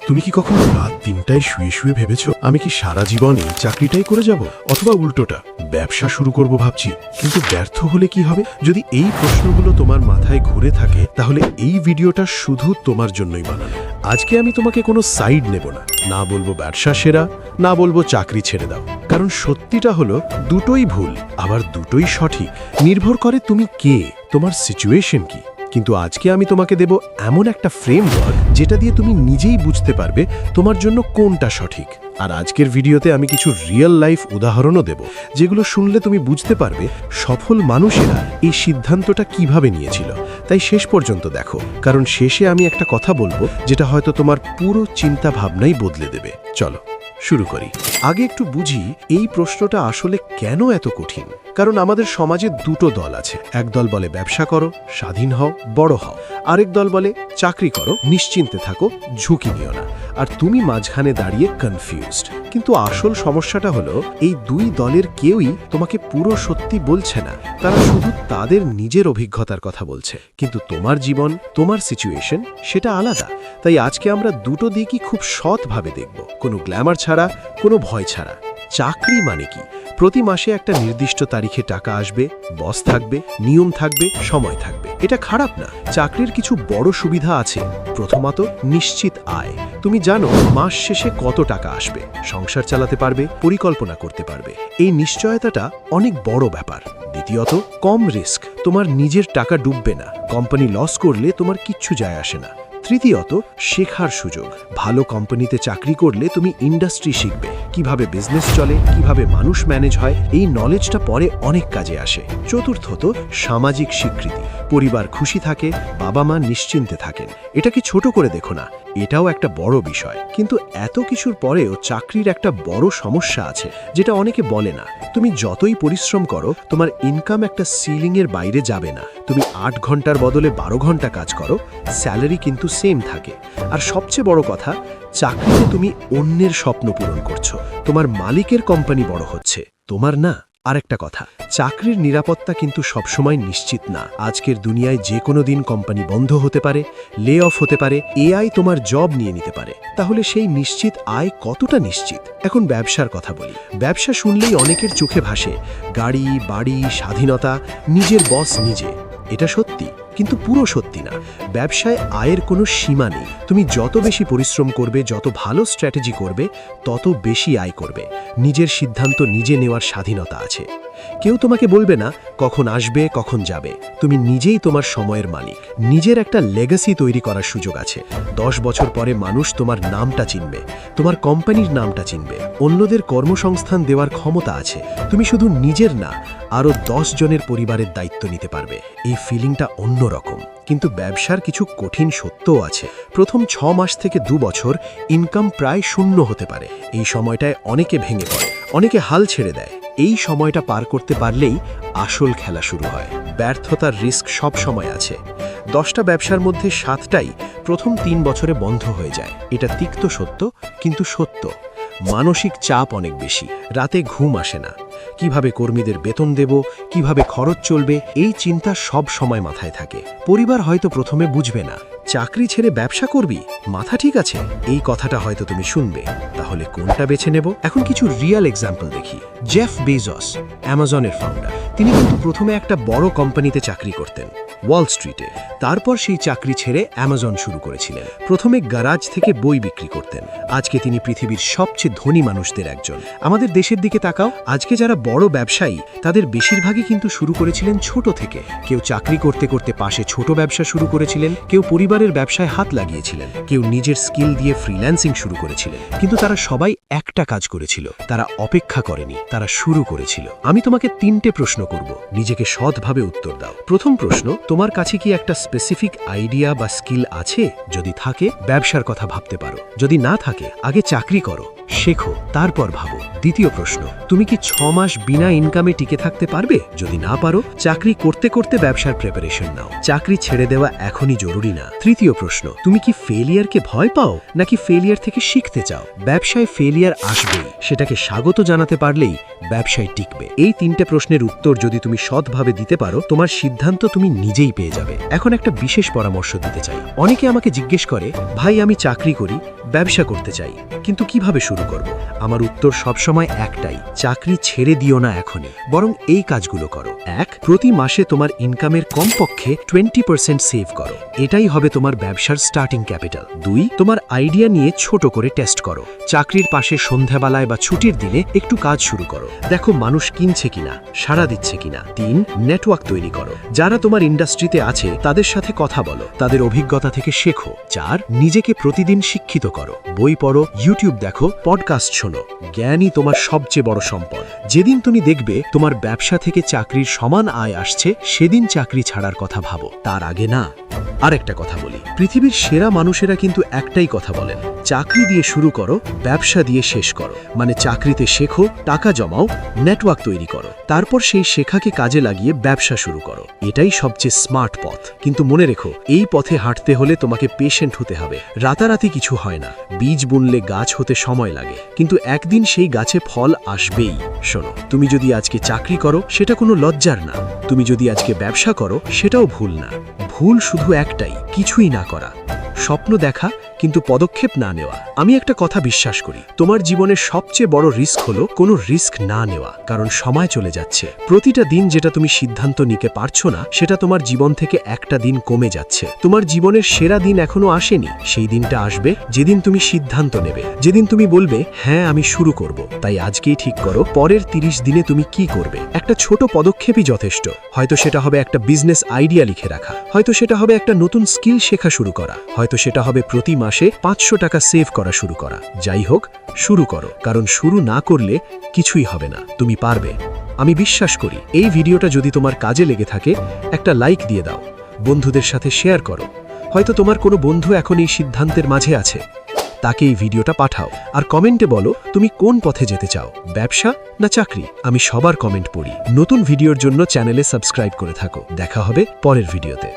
তুমি কি কখনো রাত ৩টায় শুয়ে শুয়ে ভেবেছো আমি কি সারা জীবন এই চাকরিটাই করে যাব, অথবা উল্টোটা ব্যবসা শুরু করব ভাবছি, কিন্তু ব্যর্থ হলে কি হবে? যদি এই প্রশ্নগুলো তোমার মাথায় ঘুরে থাকে তাহলে এই ভিডিওটা শুধু তোমার জন্যই বানানো। আজকে আমি তোমাকে কোনো সাইড নেব না, না বলবো ব্যবসা সেরা, না বলবো চাকরি ছেড়ে দাও, কারণ সত্যিটা হলো দুটোই ভুল, আবার দুটোই সঠিক। নির্ভর করে তুমি কে, তোমার সিচুয়েশন কি। কিন্তু আজকে আমি তোমাকে দেব এমন একটা ফ্রেমওয়ার্ক যেটা দিয়ে তুমি নিজেই বুঝতে পারবে তোমার জন্য কোনটা সঠিক। আর আজকের ভিডিওতে আমি কিছু রিয়েল লাইফ উদাহরণও দেব, যেগুলো শুনলে তুমি বুঝতে পারবে সফল মানুষেরা এই সিদ্ধান্তটা কিভাবে নিয়েছিল। তাই শেষ পর্যন্ত দেখো, কারণ শেষে আমি একটা কথা বলবো যেটা হয়তো তোমার পুরো চিন্তা ভাবনাই বদলে দেবে। চলো শুরু করি। আগে একটু বুঝি এই প্রশ্নটা আসলে কেন এত কঠিন। কারণ আমাদের সমাজে দুটো দল আছে। এক দল বলে ব্যবসা করো, স্বাধীন হও, বড় হও। আরেক দল বলে চাকরি করো, নিশ্চিন্তে থাকো, ঝুঁকি নিও না। আর তুমি মাঝখানে দাঁড়িয়ে কনফিউজড। কিন্তু আসল সমস্যাটা হলো এই দুই দলের কেউই তোমাকে পুরো সত্যি বলছে না, তারা শুধু তাদের নিজের অভিজ্ঞতার কথা বলছে। কিন্তু তোমার জীবন, তোমার সিচুয়েশন সেটা আলাদা। তাই আজকে আমরা দুটো দিকই খুব সৎভাবে দেখব, কোনো গ্ল্যামার ছাড়া, কোনো ভয় ছাড়া। চাকরি মানে কি? প্রতি মাসে একটা নির্দিষ্ট তারিখে টাকা আসবে, বস থাকবে, নিয়ম থাকবে, সময় থাকবে। এটা খারাপ না। চাকরির কিছু বড় সুবিধা আছে। প্রথমত, নিশ্চিত আয়। তুমি জানো মাস শেষে কত টাকা আসবে, সংসার চালাতে পারবে, পরিকল্পনা করতে পারবে। এই নিশ্চয়তাটা অনেক বড় ব্যাপার। দ্বিতীয়ত, কম রিস্ক। তোমার নিজের টাকা ডুববে না, কোম্পানি লস করলে তোমার কিচ্ছু যায় আসে না। তৃতীয়ত, শেখার সুযোগ। ভালো কোম্পানিতে চাকরি করলে তুমি ইন্ডাস্ট্রি শিখবে, কিভাবে বিজনেস চলে, কিভাবে মানুষ ম্যানেজ হয়। এই নলেজটা পরে অনেক কাজে আসে। চতুর্থত, সামাজিক স্বীকৃতি। পরিবার খুশি থাকে, বাবা মা নিশ্চিন্তে থাকেন। এটাকে ছোট করে দেখো না, এটাও একটা বড় বিষয়। কিন্তু এত কিছুর পরেও চাকরির একটা বড় সমস্যা আছে, যেটা অনেকে বলে না। তুমি যতই পরিশ্রম করো, তোমার ইনকাম একটা সিলিংয়ের বাইরে যাবে না। তুমি ৮ ঘন্টার বদলে ১২ ঘন্টা কাজ করো, স্যালারি কিন্তু সেম থাকে। আর সবচেয়ে বড় কথা, চাকরিতে তুমি অন্যের স্বপ্ন পূরণ করছো। তোমার মালিকের কোম্পানি বড় হচ্ছে, তোমার না। আরেকটা কথা, চাকরির নিরাপত্তা কিন্তু সবসময় নিশ্চিত না। আজকের দুনিয়ায় যে কোনো দিন কোম্পানি বন্ধ হতে পারে, লে অফ হতে পারে, এআই তোমার জব নিয়ে নিতে পারে। তাহলে সেই নিশ্চিত আয় কতটা নিশ্চিত? এখন ব্যবসার কথা বলি। ব্যবসা শুনলেই অনেকের চোখে ভাসে গাড়ি, বাড়ি, স্বাধীনতা, নিজের বস নিজে। এটা সত্যি, কিন্তু পুরো সত্যি না। ব্যবসায় আয়ের কোনো সীমা নেই। তুমি যত বেশি পরিশ্রম করবে, যত ভালো স্ট্র্যাটেজি করবে, তত বেশি আয় করবে। নিজের সিদ্ধান্ত নিজে নেওয়ার স্বাধীনতা আছে। কেউ তোমাকে বলবে না কখন আসবে, কখন যাবে। তুমি নিজেই তোমার সময়ের মালিক। নিজের একটা লেগাসি তৈরি করার সুযোগ আছে। 10 বছর পরে মানুষ তোমার নামটা চিনবে, তোমার কোম্পানির নামটা চিনবে। অন্যদের কর্মসংস্থান দেওয়ার ক্ষমতা আছে। তুমি শুধু নিজের না, আরও 10 জনের পরিবারের দায়িত্ব নিতে পারবে। এই ফিলিংটা অন্যরকম। কিন্তু ব্যবসার কিছু কঠিন সত্যও আছে। প্রথম 6 মাস থেকে 2 বছর ইনকাম প্রায় শূন্য হতে পারে। এই সময়টায় অনেকে ভেঙে পড়ে, অনেকে হাল ছেড়ে দেয়। এই সময়টা পার করতে পারলেই আসল খেলা শুরু হয়। ব্যর্থতার রিস্ক সব সময় আছে। 10টা ব্যবসার মধ্যে 7টাই প্রথম 3 বছরে বন্ধ হয়ে যায়। এটা তিক্ত সত্য, কিন্তু সত্য। মানসিক চাপ অনেক বেশি, রাতে ঘুম আসে না। কিভাবে কর্মীদের বেতন দেব, কিভাবে খরচ চলবে, এই চিন্তা সব সময় মাথায় থাকে। পরিবার হয়তো প্রথমে বুঝবে না। চাকরি ছেড়ে ব্যবসা করবি, মাথা ঠিক আছে, এই কথাটা হয়তো তুমি শুনবে। তাহলে কোনটা বেছে নেব? এখন কিছু রিয়েল এক্সাম্পল দেখি। জেফ বেজস, অ্যামাজনের ফাউন্ডার, তিনি কিন্তু প্রথমে একটা বড় কোম্পানিতে চাকরি করতেন, ওয়াল স্ট্রিটে। তারপর সেই চাকরি ছেড়ে অ্যামাজন শুরু করেছিলেন। প্রথমে গ্যারাজ থেকে বই বিক্রি করতেন। আজকে তিনি পৃথিবীর সবচেয়ে ধনী মানুষদের একজন। আমাদের দেশের দিকে তাকাও, আজকে যারা বড় ব্যবসায়ী, তাদের বেশিরভাগই কিন্তু শুরু করেছিলেন ছোট থেকে। কেউ চাকরি করতে করতে পাশে ছোট ব্যবসা শুরু করেছিলেন, কেউ পরিবারের ব্যবসায় হাত লাগিয়েছিলেন, কেউ নিজের স্কিল দিয়ে ফ্রিল্যান্সিং শুরু করেছিলেন। কিন্তু তারা সবাই একটা কাজ করেছিল, তারা অপেক্ষা করেনি, তারা শুরু করেছিল। আমি তোমাকে 3টে প্রশ্ন করব, নিজেকে সৎভাবে উত্তর দাও। প্রথম প্রশ্ন, তোমার কাছে কি একটা স্পেসিফিক আইডিয়া বা স্কিল আছে? যদি থাকে, ব্যবসার কথা ভাবতে পারো। যদি না থাকে, আগে চাকরি করো, শেখো, তারপর ভাবো। দ্বিতীয় প্রশ্ন, তুমি কি 6 মাস বিনা ইনকামে টিকে থাকতে পারবে? যদি না পারো, চাকরি করতে করতে ব্যবসার প্রিপারেশন নাও। চাকরি ছেড়ে দেওয়া এখনই জরুরি না। তৃতীয় প্রশ্ন, তুমি কি ফেলিয়ারকে ভয় পাও নাকি ফেলিয়ার থেকে শিখতে চাও? ব্যবসায় ফেলিয়ার আসবেই, সেটাকে স্বাগত জানাতে পারলেই ব্যবসায় টিকবে। এই 3টে প্রশ্নের উত্তর যদি তুমি সৎভাবে দিতে পারো, তোমার সিদ্ধান্ত তুমি নিজেই পেয়ে যাবে। এখন একটা বিশেষ পরামর্শ দিতে চাই। অনেকে আমাকে জিজ্ঞেস করে, ভাই আমি চাকরি করি, ব্যবসা করতে চাই, কিন্তু কিভাবে শুরু করব? আমার উত্তর সবসময় একটাই, চাকরি ছেড়ে দিও না এখনই, বরং এই কাজগুলো করো। 1, প্রতি মাসে তোমার ইনকামের কমপক্ষে 20% সেভ করো। এটাই হবে তোমার ব্যবসার স্টার্টিং ক্যাপিটাল। 2, তোমার আইডিয়া নিয়ে ছোট করে টেস্ট করো। চাকরির পাশে সন্ধ্যাবেলায় বা ছুটির দিনে একটু কাজ শুরু করো, দেখো মানুষ কিনছে কিনা, সাড়া দিচ্ছে কিনা। 3, নেটওয়ার্ক তৈরি করো। যারা তোমার ইন্ডাস্ট্রিতে আছে তাদের সাথে কথা বলো, তাদের অভিজ্ঞতা থেকে শেখো। 4, নিজেকে প্রতিদিন শিক্ষিত করো, বই পড়ো, ইউটিউব দেখো, পডকাস্ট শোনো। জ্ঞানই তোমার সবচেয়ে বড় সম্পদ। যেদিন তুমি দেখবে তোমার ব্যবসা থেকে চাকরির সমান আয় আসছে, সেদিন চাকরি ছাড়ার কথা ভাবো, তার আগে না। আরেকটা কথা বলি, পৃথিবীর সেরা মানুষেরা কিন্তু একটাই কথা বলেন, চাকরি দিয়ে শুরু করো, ব্যবসা দিয়ে শেষ করো। মানে চাকরিতে শেখো, টাকা জমাও, নেটওয়ার্ক তৈরি করো, তারপর সেই শেখাকে কাজে লাগিয়ে ব্যবসা শুরু করো। এটাই সবচেয়ে স্মার্ট পথ। কিন্তু মনে রেখো, এই পথে হাঁটতে হলে তোমাকে পেশেন্ট হতে হবে। রাতারাতি কিছু হয় না। বীজ বুনলে গাছ হতে সময় লাগে, কিন্তু একদিন সেই গাছে ফল আসবেই। শোনো, তুমি যদি আজকে চাকরি করো, সেটা কোনো লজ্জার না। তুমি যদি আজকে ব্যবসা করো, সেটাও ভুল না। ভুল শুধু একটাই, কিছুই না করা। স্বপ্ন দেখা কিন্তু পদক্ষেপ না নেওয়া। আমি একটা কথা বিশ্বাস করি, তোমার জীবনের সবচেয়ে বড় রিস্ক হলো কোনো রিস্ক না নেওয়া, কারণ সময় চলে যাচ্ছে। প্রতিটা দিন যেটা তুমি সিদ্ধান্ত নিতে পারছো না, সেটা তোমার জীবন থেকে একটা দিন কমে যাচ্ছে। তোমার জীবনের সেরা দিন এখনো আসেনি, সেই দিনটা আসবে যেদিন তুমি সিদ্ধান্ত নেবে, যেদিন তুমি বলবে হ্যাঁ আমি শুরু করব। তাই আজকেই ঠিক করো, পরের 30 দিনে তুমি কি করবে। একটা ছোট পদক্ষেপই যথেষ্ট। হয়তো সেটা হবে একটা বিজনেস আইডিয়া লিখে রাখা, হয়তো সেটা হবে একটা নতুন স্কিল শেখা শুরু করা, হয়তো সেটা হবে প্রতি মাসে 500 টাকা সেভ করা শুরু করা। যাই হোক, শুরু করো, কারণ শুরু না করলে কিছুই হবে না। তুমি পারবে, আমি বিশ্বাস করি। এই ভিডিওটা যদি তোমার কাজে লেগে থাকে, একটা লাইক দিয়ে দাও, বন্ধুদের সাথে শেয়ার করো। হয়তো তোমার কোনো বন্ধু এখন এই সিদ্ধান্তের মাঝে আছে, তাকে এই ভিডিওটা পাঠাও। আর কমেন্টে বলো তুমি কোন পথে যেতে চাও, ব্যবসা না চাকরি। আমি সবার কমেন্ট পড়ি। নতুন ভিডিওর জন্য চ্যানেলে সাবস্ক্রাইব করে থাকো। দেখা হবে পরের ভিডিওতে।